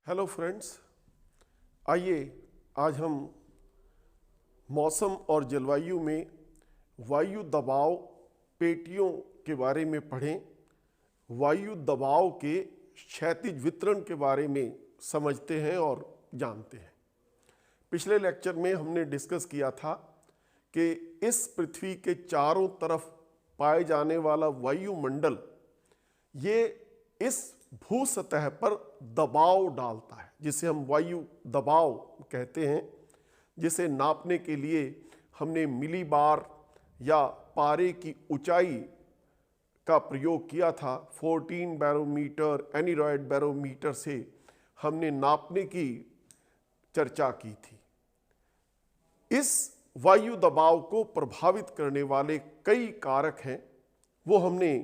Hello friends, आइए आज हम मौसम और जलवायु में वायु दबाव पेटियों के बारे में पढ़ें। वायु दबाव के क्षैतिज वितरण के बारे में समझते हैं और जानते हैं। पिछले लेक्चर में हमने डिस्कस किया था कि इस पृथ्वी के चारों तरफ पाए जाने वाला वायुमंडल ये इस भू सतह पर दबाव डालता है, जिसे हम वायु दबाव कहते हैं, जिसे नापने के लिए हमने मिलीबार या पारे की ऊंचाई का प्रयोग किया था। 14 बैरोमीटर एनीरॉयड बैरोमीटर से हमने नापने की चर्चा की थी। इस वायु दबाव को प्रभावित करने वाले कई कारक हैं, वो हमने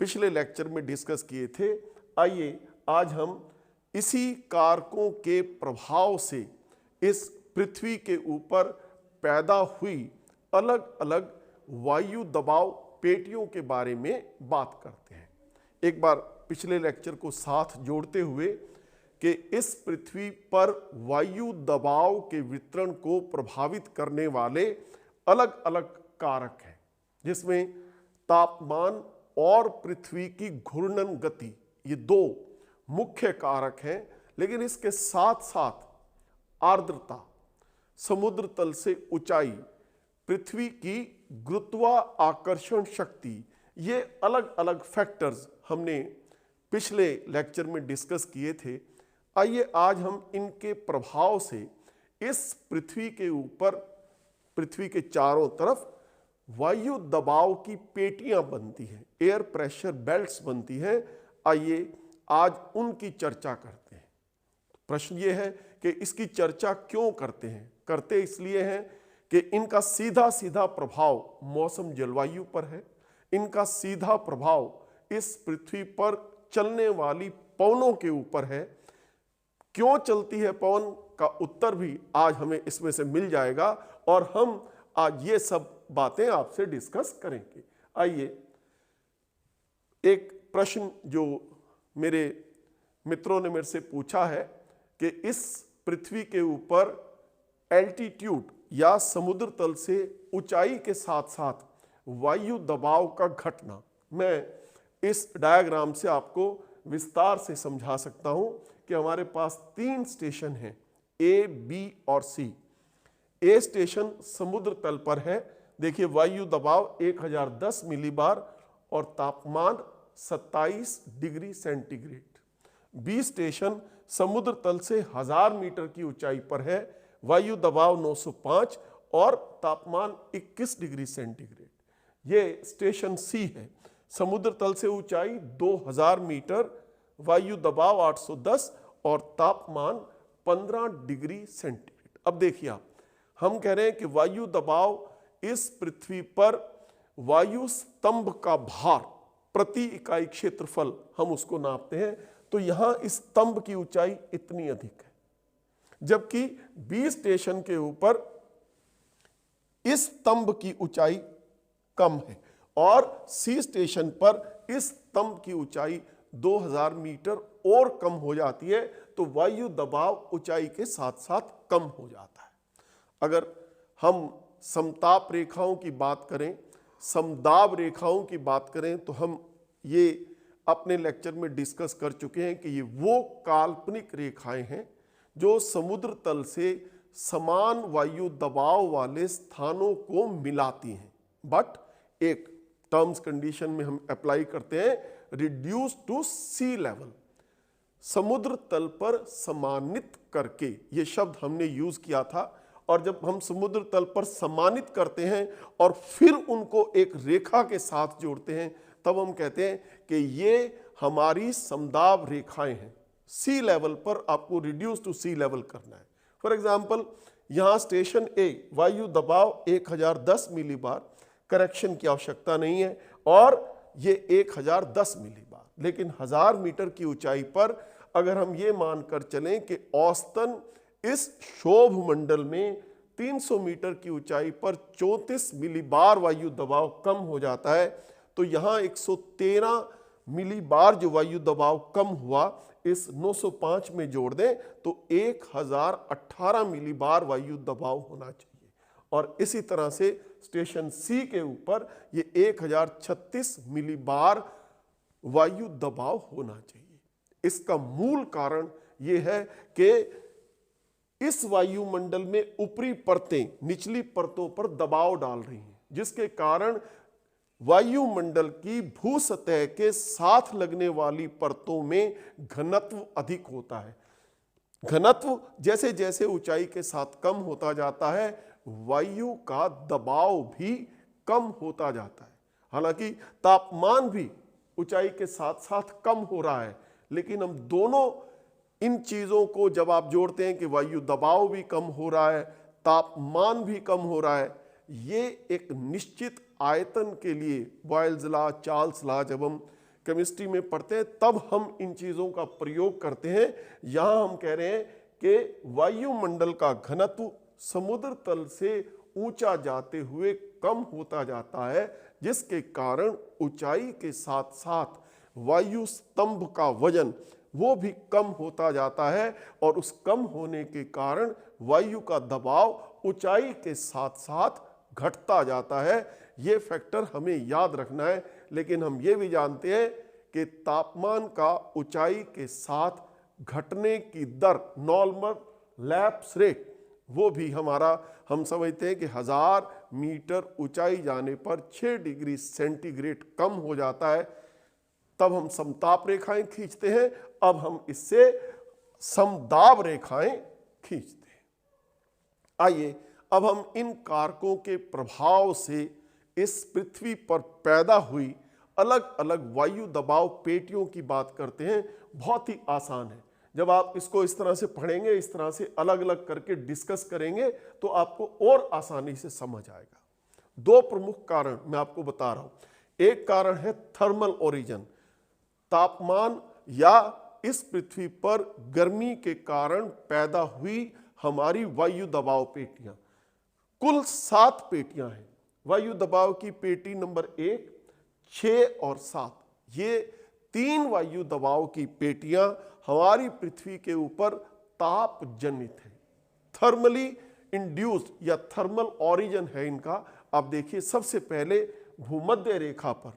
पिछले लेक्चर में डिस्कस किए थे। आइए आज हम इसी कारकों के प्रभाव से इस पृथ्वी के ऊपर पैदा हुई अलग अलग वायु दबाव पेटियों के बारे में बात करते हैं। एक बार पिछले लेक्चर को साथ जोड़ते हुए कि इस पृथ्वी पर वायु दबाव के वितरण को प्रभावित करने वाले अलग अलग कारक हैं, जिसमें तापमान और पृथ्वी की घूर्णन गति, ये दो मुख्य कारक हैं। लेकिन इसके साथ साथ आर्द्रता, समुद्र तल से ऊंचाई, पृथ्वी की गुरुत्वाकर्षण शक्ति, ये अलग अलग फैक्टर्स हमने पिछले लेक्चर में डिस्कस किए थे। आइए आज हम इनके प्रभाव से इस पृथ्वी के ऊपर, पृथ्वी के चारों तरफ वायु दबाव की पेटियां बनती हैं, एयर प्रेशर बेल्ट्स बनती हैं। आइए आज उनकी चर्चा करते हैं। प्रश्न ये है कि इसकी चर्चा क्यों करते हैं? करते इसलिए हैं कि इनका सीधा सीधा प्रभाव मौसम जलवायु पर है। इनका सीधा प्रभाव इस पृथ्वी पर चलने वाली पवनों के ऊपर है। क्यों चलती है पवन का उत्तर भी आज हमें इसमें से मिल जाएगा और हम आज ये सब बातें आपसे डिस्कस करेंगे। आइए, एक प्रश्न जो मेरे मित्रों ने मेरे से पूछा है कि इस पृथ्वी के ऊपर एल्टीट्यूड या समुद्र तल से ऊंचाई के साथ साथ वायु दबाव का घटना, मैं इस डायग्राम से आपको विस्तार से समझा सकता हूं कि हमारे पास 3 स्टेशन हैं, ए, बी और सी। ए स्टेशन समुद्र तल पर है। देखिए, वायु दबाव 1010 मिलीबार और तापमान 27 डिग्री सेंटीग्रेड। बी स्टेशन समुद्र तल से 1000 मीटर की ऊंचाई पर है, वायु दबाव 905 और तापमान 21 डिग्री सेंटीग्रेड। ये स्टेशन सी है, समुद्र तल से ऊंचाई 2000 मीटर, वायु दबाव 810 और तापमान 15 डिग्री सेंटीग्रेड। अब देखिए आप, हम कह रहे हैं कि वायु दबाव इस पृथ्वी पर वायु स्तंभ का भार प्रति इकाई क्षेत्रफल हम उसको नापते हैं, तो यहां इस स्तंभ की ऊंचाई इतनी अधिक है, जबकि बी स्टेशन के ऊपर इस स्तंभ की ऊंचाई कम है और सी स्टेशन पर इस स्तंभ की ऊंचाई 2000 मीटर और कम हो जाती है। तो वायु दबाव ऊंचाई के साथ साथ कम हो जाता है। अगर हम समताप रेखाओं की बात करें, समदाब रेखाओं की बात करें, तो हम ये अपने लेक्चर में डिस्कस कर चुके हैं कि ये वो काल्पनिक रेखाएं हैं जो समुद्र तल से समान वायु दबाव वाले स्थानों को मिलाती हैं। बट एक टर्म्स कंडीशन में हम अप्लाई करते हैं, रिड्यूस टू सी लेवल, समुद्र तल पर समानित करके, ये शब्द हमने यूज किया था। और जब हम समुद्र तल पर सम्मानित करते हैं और फिर उनको एक रेखा के साथ जोड़ते हैं, तब हम कहते हैं कि ये हमारी समदाब रेखाएं हैं। सी लेवल पर आपको रिड्यूस टू सी लेवल करना है। फॉर एग्जांपल, यहाँ स्टेशन ए, वायु दबाव 1010 मिलीबार, करेक्शन की आवश्यकता नहीं है, और ये 1010 मिलीबार। लेकिन 1000 मीटर की ऊंचाई पर अगर हम ये मानकर चलें कि औसतन इस शोभ मंडल में 300 मीटर की ऊंचाई पर 34 मिलीबार वायु दबाव कम हो जाता है, तो यहाँ 113 मिलीबार जो वायु दबाव कम हुआ इस 905 में जोड़ दें तो 1018 मिलीबार वायु दबाव होना चाहिए। और इसी तरह से स्टेशन सी के ऊपर ये 1036 मिलीबार वायु दबाव होना चाहिए। इसका मूल कारण ये है कि इस वायुमंडल में ऊपरी परतें निचली परतों पर दबाव डाल रही हैं, जिसके कारण वायुमंडल की भू सतह के साथ लगने वाली परतों में घनत्व अधिक होता है। घनत्व जैसे जैसे ऊंचाई के साथ कम होता जाता है, वायु का दबाव भी कम होता जाता है। हालांकि तापमान भी ऊंचाई के साथ साथ कम हो रहा है, लेकिन हम दोनों इन चीजों को जब आप जोड़ते हैं कि वायु दबाव भी कम हो रहा है, तापमान भी कम हो रहा है, ये एक निश्चित आयतन के लिए बॉयल्स लॉ, चार्ल्स लॉ जब हम केमिस्ट्री में पढ़ते हैं तब हम इन चीजों का प्रयोग करते हैं। यहां हम कह रहे हैं कि वायुमंडल का घनत्व समुद्र तल से ऊंचा जाते हुए कम होता जाता है, जिसके कारण ऊंचाई के साथ साथ वायु स्तंभ का वजन वो भी कम होता जाता है और उस कम होने के कारण वायु का दबाव ऊंचाई के साथ साथ घटता जाता है। ये फैक्टर हमें याद रखना है। लेकिन हम ये भी जानते हैं कि तापमान का ऊंचाई के साथ घटने की दर, नॉर्मल लैप्स रेट, वो भी हम समझते हैं कि 1000 मीटर ऊंचाई जाने पर 6 डिग्री सेंटीग्रेड कम हो जाता है। तब हम समताप रेखाएं खींचते हैं। अब हम इससे समदाब रेखाएं खींचते हैं। आइए अब हम इन कारकों के प्रभाव से इस पृथ्वी पर पैदा हुई अलग अलग वायु दबाव पेटियों की बात करते हैं। बहुत ही आसान है। जब आप इसको इस तरह से पढ़ेंगे, इस तरह से अलग अलग करके डिस्कस करेंगे तो आपको और आसानी से समझ आएगा। दो प्रमुख कारण मैं आपको बता रहा हूं। एक कारण है थर्मल ओरिजिन, तापमान या इस पृथ्वी पर गर्मी के कारण पैदा हुई हमारी वायु दबाव पेटियां। कुल 7 पेटियां हैं। वायु दबाव की पेटी नंबर 1, 6 और 7, ये 3 वायु दबाव की पेटियां हमारी पृथ्वी के ऊपर ताप जनित है, थर्मली इंड्यूस्ड या थर्मल ओरिजिन है इनका। आप देखिए, सबसे पहले भूमध्य रेखा पर,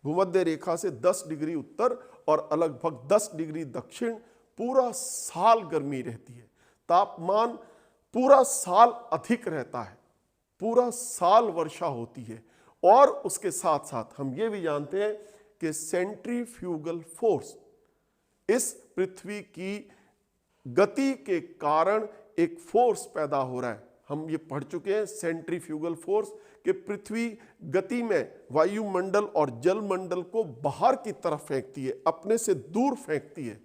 भूमध्य रेखा से 10 डिग्री उत्तर और लगभग 10 डिग्री दक्षिण पूरा साल गर्मी रहती है। तापमान पूरा साल अधिक रहता है, पूरा साल वर्षा होती है। और उसके साथ साथ हम ये भी जानते हैं कि सेंट्रीफ्यूगल फोर्स, इस पृथ्वी की गति के कारण एक फोर्स पैदा हो रहा है। हम ये पढ़ चुके हैं सेंट्रीफ्यूगल फोर्स कि पृथ्वी गति में वायुमंडल और जलमंडल को बाहर की तरफ फेंकती है, अपने से दूर फेंकती है।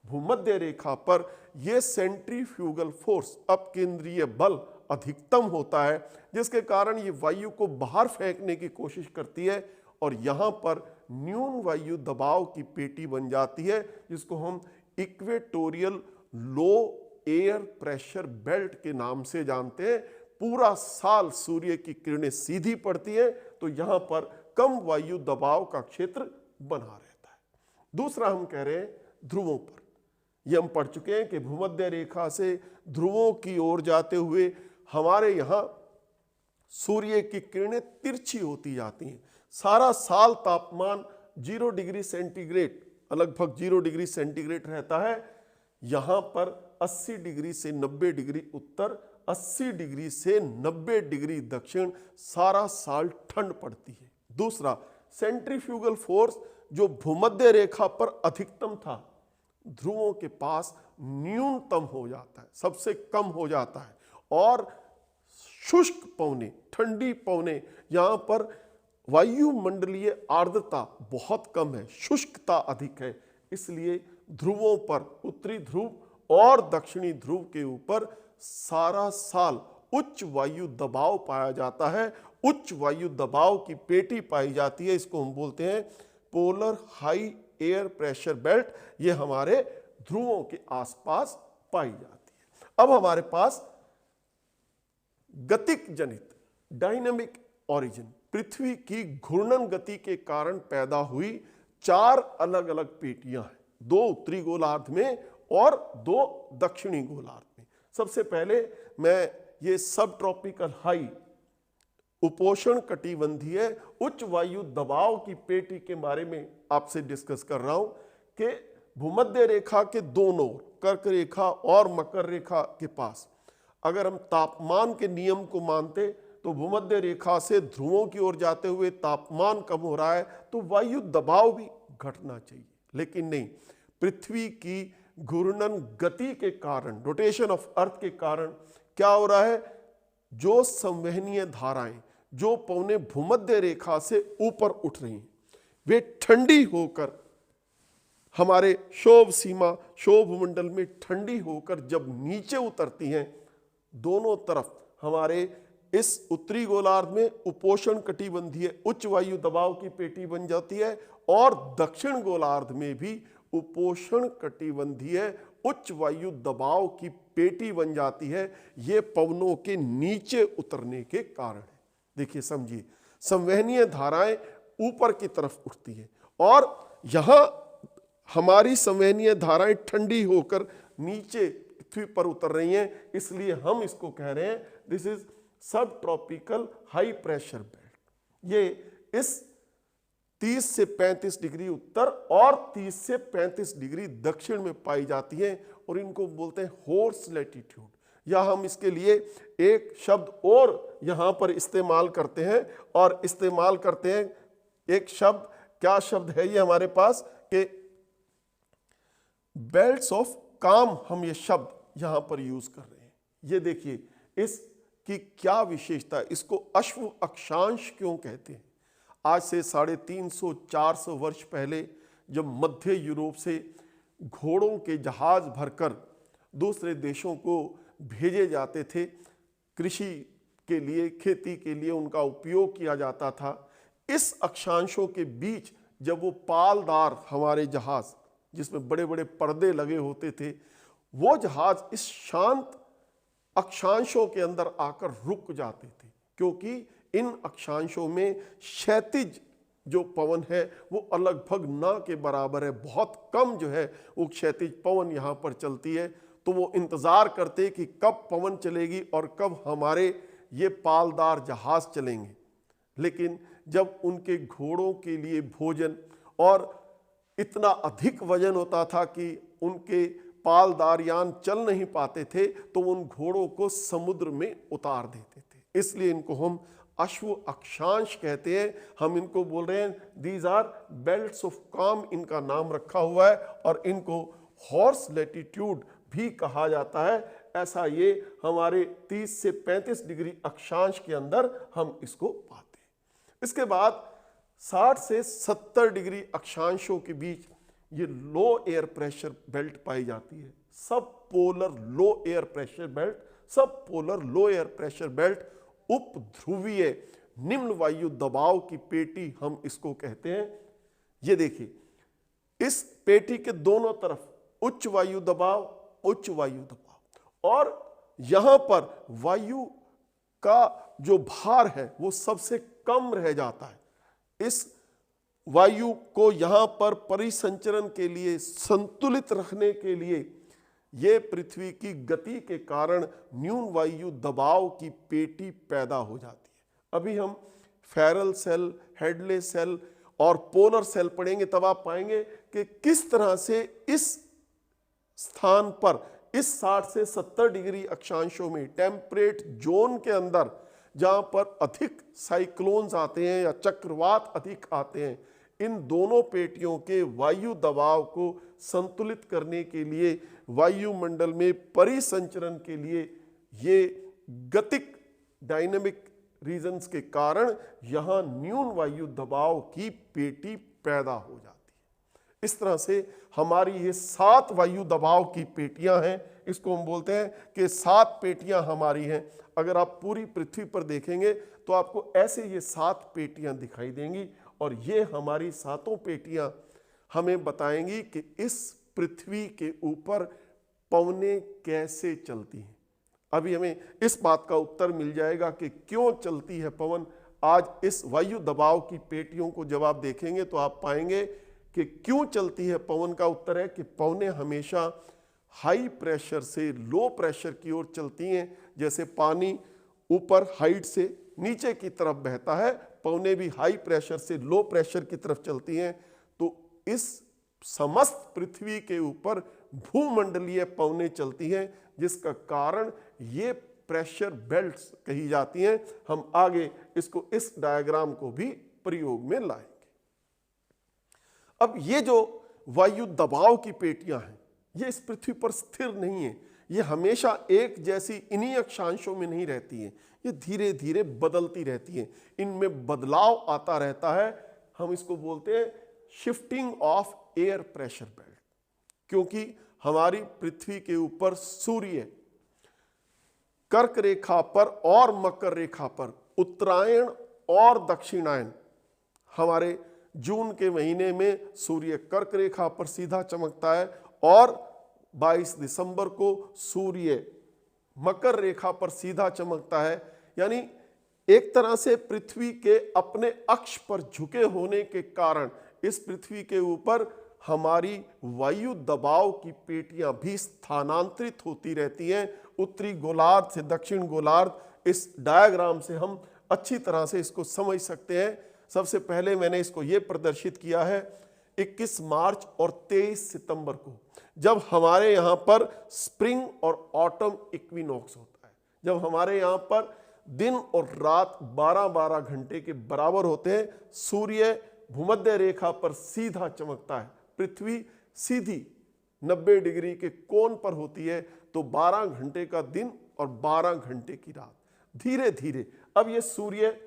भूमध्य रेखा पर यह सेंट्रीफ्यूगल फोर्स, अपकेंद्रीय बल अधिकतम होता है, जिसके कारण ये वायु को बाहर फेंकने की कोशिश करती है और यहाँ पर न्यून वायु दबाव की पेटी बन जाती है, जिसको हम equatorial low air pressure belt के नाम से जानते हैं। पूरा साल सूर्य की किरणें सीधी पड़ती हैं तो यहाँ पर कम वायु दबाव का क्षेत्र बना रहता है। दूसरा हम कह रहे हैं ध्रुवों पर। ये हम पढ़ चुके हैं कि भूमध्य रेखा से ध्रुवों की ओर जाते हुए हमारे यहाँ सूर्य की किरणें तिरछी होती जाती हैं। सारा साल तापमान 0 डिग्री सेंटीग्रेड, लगभग 0 डिग्री सेंटीग्रेड रहता है। यहाँ पर 80 डिग्री से 90 डिग्री उत्तर, 80 डिग्री से 90 डिग्री दक्षिण सारा साल ठंड पड़ती है। दूसरा, सेंट्रीफ्यूगल फोर्स जो भूमध्य रेखा पर अधिकतम था, ध्रुवों के पास न्यूनतम हो जाता है, सबसे कम हो जाता है। और शुष्क पवने, ठंडी पवने, यहाँ पर वायुमंडलीय आर्द्रता बहुत कम है, शुष्कता अधिक है। इसलिए ध्रुवों पर, उत्तरी ध्रुव और दक्षिणी ध्रुव के ऊपर सारा साल उच्च वायु दबाव पाया जाता है, उच्च वायु दबाव की पेटी पाई जाती है। इसको हम बोलते हैं polar high air pressure belt. ये हमारे ध्रुवों के आसपास पाई जाती है। अब हमारे पास गतिक जनित, डायनामिक ओरिजिन, पृथ्वी की घूर्णन गति के कारण पैदा हुई 4 अलग अलग पेटियां हैं, 2 उत्तरी गोलार्ध में और 2 दक्षिणी गोलार्ध में। सबसे पहले मैं ये सब ट्रॉपिकल हाई उपोष्ण कटिबंधीय उच्च वायु दबाव की पेटी के बारे में आपसे डिस्कस कर रहा हूं कि भूमध्य रेखा के दोनों कर्क रेखा और मकर रेखा के पास अगर हम तापमान के नियम को मानते तो भूमध्य रेखा से ध्रुवों की ओर जाते हुए तापमान कम हो रहा है तो वायु दबाव भी घटना चाहिए, लेकिन नहीं। पृथ्वी की घूर्णन गति के कारण, रोटेशन ऑफ अर्थ के कारण क्या हो रहा है, जो संवहनीय धाराएं जो पौने भूमध्य रेखा से ऊपर उठ रही हैं वे ठंडी होकर हमारे क्षोभ सीमा, क्षोभ मंडल में ठंडी होकर जब नीचे उतरती हैं, दोनों तरफ हमारे इस उत्तरी गोलार्ध में उपोष्ण कटिबंधीय उच्च वायु दबाव की पेटी बन जाती है और दक्षिण गोलार्ध में भी उपोष्ण कटिबंधीय उच्च वायु दबाव की पेटी बन जाती है। ये पवनों के नीचे उतरने के कारण है। देखिए, समझिए, संवहनीय धाराएं ऊपर की तरफ उठती है और यहां हमारी संवहनीय धाराएं ठंडी होकर नीचे पृथ्वी पर उतर रही हैं, इसलिए हम इसको कह रहे हैं दिस इज सब ट्रॉपिकल हाई प्रेशर बेल्ट। ये इस 30 से 35 डिग्री उत्तर और 30 से 35 डिग्री दक्षिण में पाई जाती हैं और इनको बोलते हैं हॉर्स लैटिट्यूड। या हम इसके लिए एक शब्द और यहां पर इस्तेमाल करते हैं और इस्तेमाल करते हैं एक शब्द, क्या शब्द है ये हमारे पास, कि बेल्ट्स ऑफ काम, हम ये शब्द यहां पर यूज कर रहे हैं। ये देखिए इसकी क्या विशेषता है, इसको अश्व अक्षांश क्यों कहते हैं। आज से 350-400 वर्ष पहले जब मध्य यूरोप से घोड़ों के जहाज भरकर दूसरे देशों को भेजे जाते थे, कृषि के लिए, खेती के लिए उनका उपयोग किया जाता था, इस अक्षांशों के बीच जब वो पालदार हमारे जहाज जिसमें बड़े बड़े पर्दे लगे होते थे, वो जहाज इस शांत अक्षांशों के अंदर आकर रुक जाते थे, क्योंकि इन अक्षांशों में क्षैतिज जो पवन है वो लगभग ना के बराबर है, बहुत कम जो है वो क्षैतिज पवन यहाँ पर चलती है। तो वो इंतजार करते कि कब पवन चलेगी और कब हमारे ये पालदार जहाज चलेंगे। लेकिन जब उनके घोड़ों के लिए भोजन और इतना अधिक वजन होता था कि उनके पालदार यान चल नहीं पाते थे, तो उन घोड़ों को समुद्र में उतार देते थे। इसलिए इनको हम अश्व अक्षांश कहते हैं। हम इनको बोल रहे हैं दीज आर बेल्ट्स ऑफ काम, इनका नाम रखा हुआ है और इनको हॉर्स लैटिट्यूड भी कहा जाता है। ऐसा ये हमारे 30 से 35 डिग्री अक्षांश के अंदर हम इसको पाते हैं। इसके बाद 60 से 70 डिग्री अक्षांशों के बीच ये लो एयर प्रेशर बेल्ट पाई जाती है, सब पोलर लो एयर प्रेशर बेल्ट। सब पोलर लो एयर प्रेशर बेल्ट उपध्रुवीय निम्न वायु दबाव की पेटी हम इसको कहते हैं। ये देखिए, इस पेटी के दोनों तरफ उच्च वायु दबाव, उच्च वायु दबाव, और यहां पर वायु का जो भार है वो सबसे कम रह जाता है। इस वायु को यहां पर परिसंचरण के लिए, संतुलित रखने के लिए ये पृथ्वी की गति के कारण न्यून वायु दबाव की पेटी पैदा हो जाती है। अभी हम फेरल सेल, हेडले सेल और पोलर सेल पढ़ेंगे, तब आप पाएंगे कि किस तरह से इस स्थान पर इस 60 से 70 डिग्री अक्षांशों में टेम्परेट जोन के अंदर जहां पर अधिक साइक्लोन्स आते हैं या चक्रवात अधिक आते हैं, इन दोनों पेटियों के वायु दबाव को संतुलित करने के लिए, वायुमंडल में परिसंचरण के लिए, ये गतिक डायनेमिक रीजंस के कारण यहां न्यून वायु दबाव की पेटी पैदा हो जाती है। इस तरह से हमारी ये 7 वायु दबाव की पेटियां हैं। इसको हम बोलते हैं कि 7 पेटियां हमारी हैं। अगर आप पूरी पृथ्वी पर देखेंगे तो आपको ऐसे ये 7 पेटियां दिखाई देंगी और ये हमारी 7 पेटियां हमें बताएंगी कि इस पृथ्वी के ऊपर पवनें कैसे चलती हैं। अभी हमें इस बात का उत्तर मिल जाएगा कि क्यों चलती है पवन। आज इस वायु दबाव की पेटियों को जब आप देखेंगे तो आप पाएंगे कि क्यों चलती है पवन का उत्तर है कि पवनें हमेशा हाई प्रेशर से लो प्रेशर की ओर चलती हैं। जैसे पानी ऊपर हाइट से नीचे की तरफ बहता है, पवनें भी हाई प्रेशर से लो प्रेशर की तरफ चलती हैं। तो इस समस्त पृथ्वी के ऊपर भूमंडलीय पवनें चलती हैं, जिसका कारण ये प्रेशर बेल्ट्स कही जाती हैं। हम आगे इसको इस डायग्राम को भी प्रयोग में लाएंगे। अब ये जो वायु दबाव की पेटियां हैं, ये इस पृथ्वी पर स्थिर नहीं है, ये हमेशा एक जैसी इन्हीं अक्षांशों में नहीं रहती हैं, ये धीरे धीरे बदलती रहती हैं, इनमें बदलाव आता रहता है। हम इसको बोलते हैं shifting of air pressure belt, क्योंकि हमारी पृथ्वी के ऊपर सूर्य कर्क रेखा पर और मकर रेखा पर उत्तरायण और दक्षिणायन, हमारे जून के महीने में सूर्य कर्क रेखा पर सीधा चमकता है और 22 दिसंबर को सूर्य मकर रेखा पर सीधा चमकता है। यानी एक तरह से पृथ्वी के अपने अक्ष पर झुके होने के कारण इस पृथ्वी के ऊपर हमारी वायु दबाव की पेटियां भी स्थानांतरित होती रहती हैं उत्तरी गोलार्ध से दक्षिण गोलार्ध। इस डायग्राम से हम अच्छी तरह से इसको समझ सकते हैं। सबसे पहले मैंने इसको ये प्रदर्शित किया है 21 मार्च और 23 सितंबर को, जब हमारे यहाँ पर स्प्रिंग और ऑटम इक्विनॉक्स होता है, जब हमारे यहाँ पर दिन और रात 12-12 घंटे के बराबर होते हैं, सूर्य भूमध्य रेखा पर सीधा चमकता है, पृथ्वी सीधी 90 डिग्री के कोण पर होती है, तो 12 घंटे का दिन और 12 घंटे की रात। धीरे धीरे अब ये सूर्य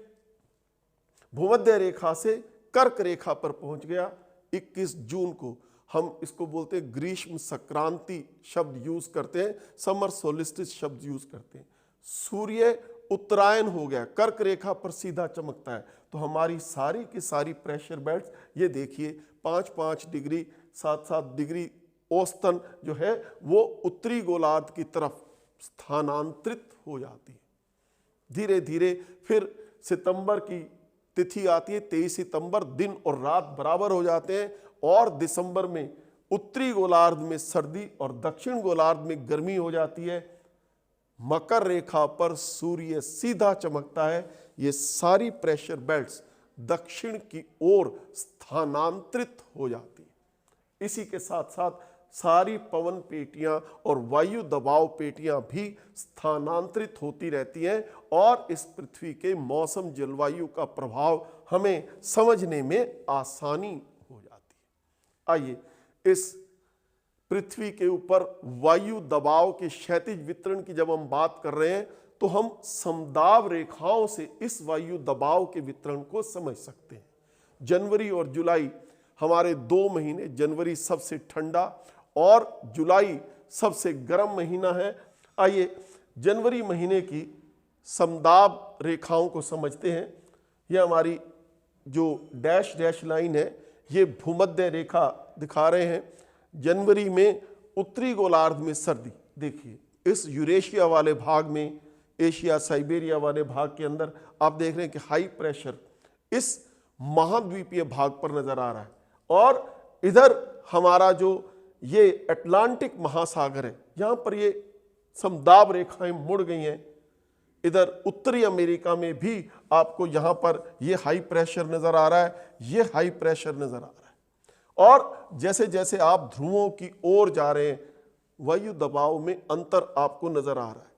भूमध्य रेखा से कर्क रेखा पर पहुंच गया 21 जून को। हम इसको बोलते हैं ग्रीष्म संक्रांति शब्द यूज करते हैं, समर सोलिस्टिस शब्द यूज करते हैं। सूर्य उत्तरायण हो गया, कर्क रेखा पर सीधा चमकता है, तो हमारी सारी की सारी प्रेशर बेल्ट्स ये देखिए 5-5 डिग्री 7-7 डिग्री औसतन जो है वो उत्तरी गोलार्ध की तरफ स्थानांतरित हो जाती है। धीरे धीरे फिर सितंबर की तिथि आती है 23 सितंबर, दिन और रात बराबर हो जाते हैं और दिसंबर में उत्तरी गोलार्ध में सर्दी और दक्षिण गोलार्ध में गर्मी हो जाती है। मकर रेखा पर सूर्य सीधा चमकता है, ये सारी प्रेशर बेल्ट्स दक्षिण की ओर स्थानांतरित हो जाती है। इसी के साथ साथ सारी पवन पेटियां और वायु दबाव पेटियां भी स्थानांतरित होती रहती हैं और इस पृथ्वी के मौसम जलवायु का प्रभाव हमें समझने में आसानी हो जाती है। आइए इस पृथ्वी के ऊपर वायु दबाव के क्षैतिज वितरण की जब हम बात कर रहे हैं तो हम समदाब रेखाओं से इस वायु दबाव के वितरण को समझ सकते हैं। जनवरी और जुलाई हमारे 2 महीने, जनवरी सबसे ठंडा और जुलाई सबसे गर्म महीना है। आइए जनवरी महीने की समदाब रेखाओं को समझते हैं। यह हमारी जो डैश डैश लाइन है ये भूमध्य रेखा दिखा रहे हैं। जनवरी में उत्तरी गोलार्ध में सर्दी, देखिए इस यूरेशिया वाले भाग में, एशिया साइबेरिया वाले भाग के अंदर आप देख रहे हैं कि हाई प्रेशर इस महाद्वीपीय भाग पर नजर आ रहा है और इधर हमारा जो ये अटलांटिक महासागर है, यहाँ पर ये समदाब रेखाएं मुड़ गई हैं। इधर उत्तरी अमेरिका में भी आपको यहाँ पर ये हाई प्रेशर नजर आ रहा है, ये हाई प्रेशर नजर आ रहा है। और जैसे जैसे आप ध्रुवों की ओर जा रहे हैं वायु दबाव में अंतर आपको नजर आ रहा है।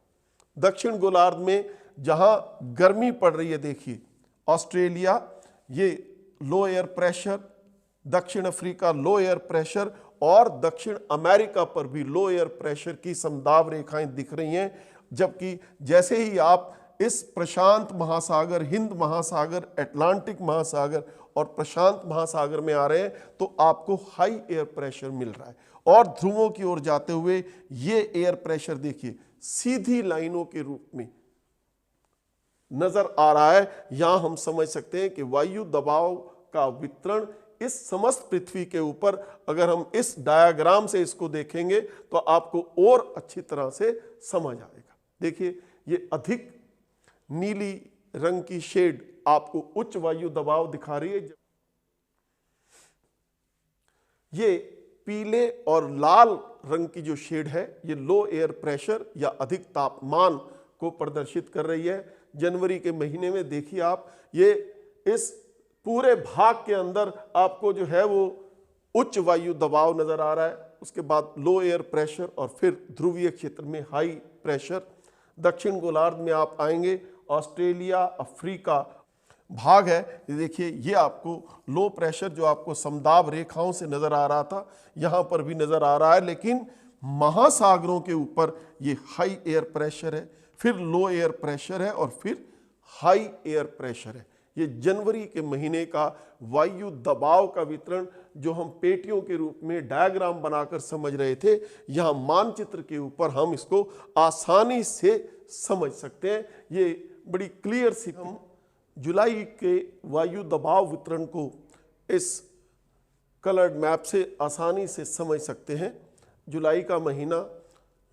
दक्षिण गोलार्ध में जहां गर्मी पड़ रही है, देखिए ऑस्ट्रेलिया ये लो एयर प्रेशर, दक्षिण अफ्रीका लो एयर प्रेशर और दक्षिण अमेरिका पर भी लो एयर प्रेशर की समदाब रेखाएं दिख रही हैं। जबकि जैसे ही आप इस प्रशांत महासागर, हिंद महासागर, अटलांटिक महासागर और प्रशांत महासागर में आ रहे हैं तो आपको हाई एयर प्रेशर मिल रहा है और ध्रुवों की ओर जाते हुए ये एयर प्रेशर देखिए सीधी लाइनों के रूप में नजर आ रहा है। यहां हम समझ सकते हैं कि वायु दबाव का वितरण इस समस्त पृथ्वी के ऊपर, अगर हम इस डायग्राम से इसको देखेंगे तो आपको और अच्छी तरह से समझ आएगा। देखिए ये अधिक नीली रंग की शेड आपको उच्च वायु दबाव दिखा रही है। ये पीले और लाल रंग की जो शेड है ये लो एयर प्रेशर या अधिक तापमान को प्रदर्शित कर रही है। जनवरी के महीने में देखिए आप, ये इस पूरे भाग के अंदर आपको जो है वो उच्च वायु दबाव नजर आ रहा है, उसके बाद लो एयर प्रेशर और फिर ध्रुवीय क्षेत्र में हाई प्रेशर। दक्षिण गोलार्ध में आप आएंगे, ऑस्ट्रेलिया अफ्रीका भाग है, ये देखिए ये आपको लो प्रेशर जो आपको समदाब रेखाओं से नजर आ रहा था यहाँ पर भी नजर आ रहा है, लेकिन महासागरों के ऊपर ये हाई एयर प्रेशर है, फिर लो एयर प्रेशर है और फिर हाई एयर प्रेशर है। ये जनवरी के महीने का वायु दबाव का वितरण जो हम पेटियों के रूप में डायग्राम बनाकर समझ रहे थे, यहाँ मानचित्र के ऊपर हम इसको आसानी से समझ सकते हैं। ये बड़ी क्लियर सी, हम जुलाई के वायु दबाव वितरण को इस कलर्ड मैप से आसानी से समझ सकते हैं। जुलाई का महीना,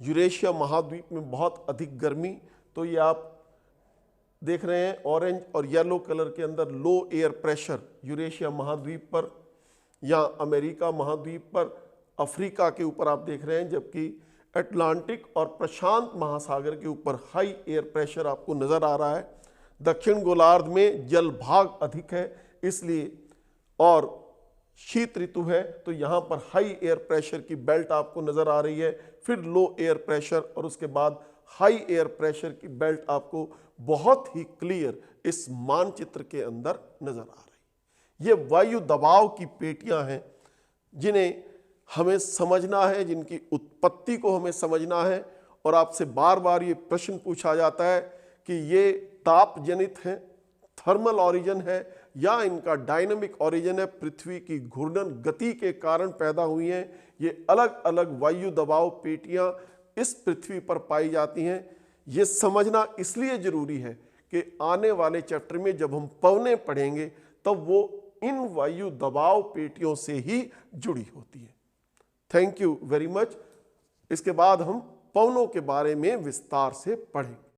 यूरेशिया महाद्वीप में बहुत अधिक गर्मी, तो ये आप देख रहे हैं ऑरेंज और येलो कलर के अंदर लो एयर प्रेशर यूरेशिया महाद्वीप पर या अमेरिका महाद्वीप पर, अफ्रीका के ऊपर आप देख रहे हैं, जबकि अटलांटिक और प्रशांत महासागर के ऊपर हाई एयर प्रेशर आपको नजर आ रहा है। दक्षिण गोलार्ध में जल भाग अधिक है इसलिए, और शीत ऋतु है तो यहाँ पर हाई एयर प्रेशर की बेल्ट आपको नजर आ रही है, फिर लो एयर प्रेशर और उसके बाद हाई एयर प्रेशर की बेल्ट आपको बहुत ही क्लियर इस मानचित्र के अंदर नजर आ रही है। ये वायु दबाव की पेटियां हैं जिन्हें हमें समझना है, जिनकी उत्पत्ति को हमें समझना है। और आपसे बार बार ये प्रश्न पूछा जाता है कि ये ताप जनित है, थर्मल ओरिजिन है या इनका डायनामिक ओरिजिन है, पृथ्वी की घूर्णन गति के कारण पैदा हुई हैं। ये अलग अलग वायु दबाव पेटियां इस पृथ्वी पर पाई जाती हैं। ये समझना इसलिए जरूरी है कि आने वाले चैप्टर में जब हम पवनें पढ़ेंगे तब वो इन वायु दबाव पेटियों से ही जुड़ी होती है। Thank you very much. इसके बाद हम पवनों के बारे में विस्तार से पढ़ेंगे।